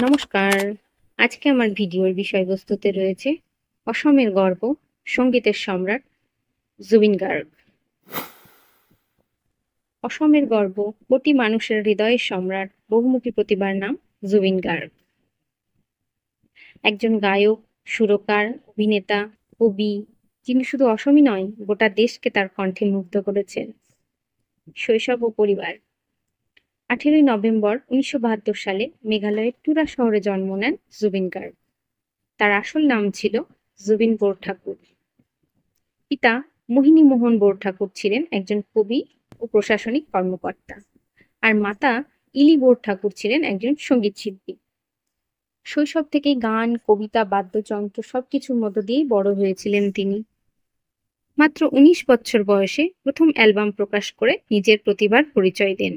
নমস্কার। আজকে আমার ভিডিওর বিষয়বস্তুতে রয়েছে অসমের গর্ব, সঙ্গীতের সম্রাট জুবিন গার্গ। অসমের গর্ব, কোটি মানুষের হৃদয়ের সম্রাট, বহুমুখী প্রতিভার নাম জুবিন গার্গ। একজন গায়ক, সুরকার, অভিনেতা, কবি, যিনি শুধু অসমই নয়, গোটা দেশকে তার কণ্ঠে মুগ্ধ করেছেন। শৈশব ও পরিবার। 18ই নভেম্বর 1972 সালে মেঘালয়ের টুরা শহরে জন্ম নেন জুবিন গার্গ। তার আসল নাম ছিল জুবিন বোরঠাকুর। পিতা মোহিনী মোহন বোরঠাকুর ছিলেন একজন কবি ও প্রশাসনিক কর্মকর্তা, আর মাতা ইলি বোরঠাকুর ছিলেন একজন সঙ্গীত শিল্পী। শৈশব থেকেই গান, কবিতা, বাদ্যযন্ত্র সবকিছুর মধ্য দিয়েই বড় হয়েছিলেন তিনি। মাত্র 19 বছর বয়সে প্রথম অ্যালবাম প্রকাশ করে নিজের প্রতিভার পরিচয় দেন।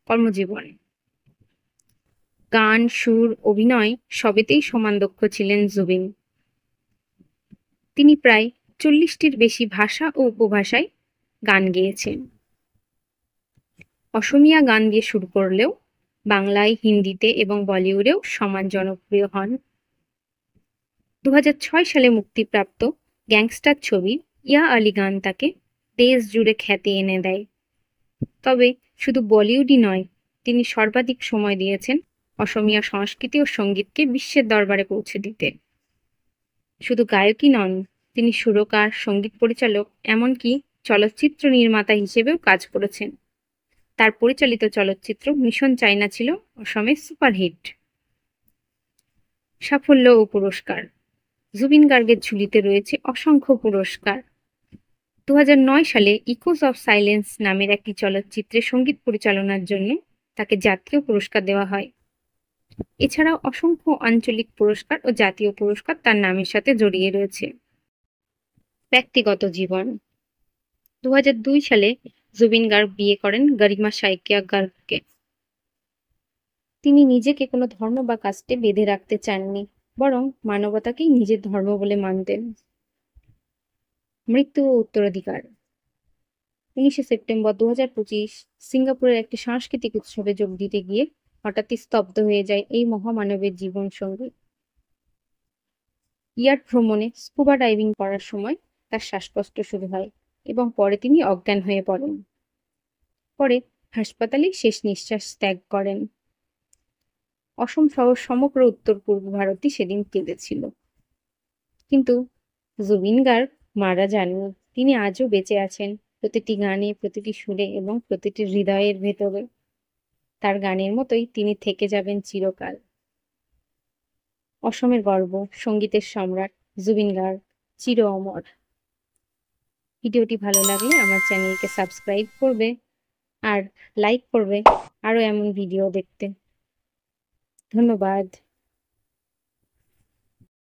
কর্মজীবন। গান, সুর, অভিনয় সবেতেই সমান দক্ষ ছিলেন জুবিন। তিনি প্রায় 40টির বেশি ভাষা ও উপভাষায় গান গেয়েছেন। অসমীয়া গান দিয়ে শুরু করলেও বাংলায়, হিন্দিতে এবং বলিউডেও সমান জনপ্রিয় হন। 2006 সালে মুক্তিপ্রাপ্ত গ্যাংস্টার ছবি ইয়া আলী গান তাকে দেশ জুড়ে খ্যাতি এনে দেয়। তবে শুধু বলিউডই নয়, তিনি সর্বাধিক সময় দিয়েছেন অসমীয়া সংস্কৃতি ও সঙ্গীতকে বিশ্বের দরবারে পৌঁছে দিতে। শুধু গায়কই নন, তিনি সুরকার, সঙ্গীত পরিচালক, এমনকি চলচ্চিত্র নির্মাতা হিসেবেও কাজ করেছেন। তার পরিচালিত চলচ্চিত্র মিশন চায়না ছিল অসমের সুপারহিট। সাফল্য ও পুরস্কার। জুবিন গার্গের ঝুলিতে রয়েছে অসংখ্য পুরস্কার। 2009 সালে ইকোস অফ সাইলেন্স নামের একটি চলচ্চিত্রে সঙ্গীত পরিচালনার জন্য তাকে জাতীয় পুরস্কার দেওয়া হয়। এছাড়াও অসংখ্য আঞ্চলিক পুরস্কার ও জাতীয় পুরস্কার তার নামের সাথে জড়িয়ে রয়েছে। ব্যক্তিগত জীবন। 2002 সালে জুবিন গার্গ বিয়ে করেন গরিমা সাইকিয়া গার্গকে। তিনি নিজেকে কোনো ধর্ম বা কাস্টে বেঁধে রাখতে চাননি, বরং মানবতাকেই নিজের ধর্ম বলে মানতেন। মৃত্যু ও উত্তরাধিকার। 19 সেপ্টেম্বর 2025 সিঙ্গাপুরের একটি সাংস্কৃতিক উৎসবে যোগ দিতে গিয়ে হঠাৎই স্তব্ধ হয়ে যায় এই মহামানবের জীবন সঙ্গী। ইয়াট ভ্রমণে স্কুবা ডাইভিং করার সময় তার শ্বাসকষ্ট শুরু হয় এবং পরে তিনি অজ্ঞান হয়ে পড়েন। পরে হাসপাতালে শেষ নিঃশ্বাস ত্যাগ করেন। অসম সহ সমগ্র উত্তর পূর্ব ভারতই সেদিন কেঁদেছিল। কিন্তু জুবিন গার্গ মারা যাননি। তিনি আজও বেঁচে আছেন, প্রতিটি গানে, প্রতিটি সুরে এবং প্রতিটি হৃদয়ের ভেতরে। তার গানের মতোই তিনি থেকে যাবেন চিরকাল। অসমের গর্ব, সঙ্গীতের সম্রাট জুবিন গার্গ চির অমর। ভিডিওটি ভালো লাগলে আমার চ্যানেলকে সাবস্ক্রাইব করবে আর লাইক করবে আরো এমন ভিডিও দেখতে। ধন্যবাদ।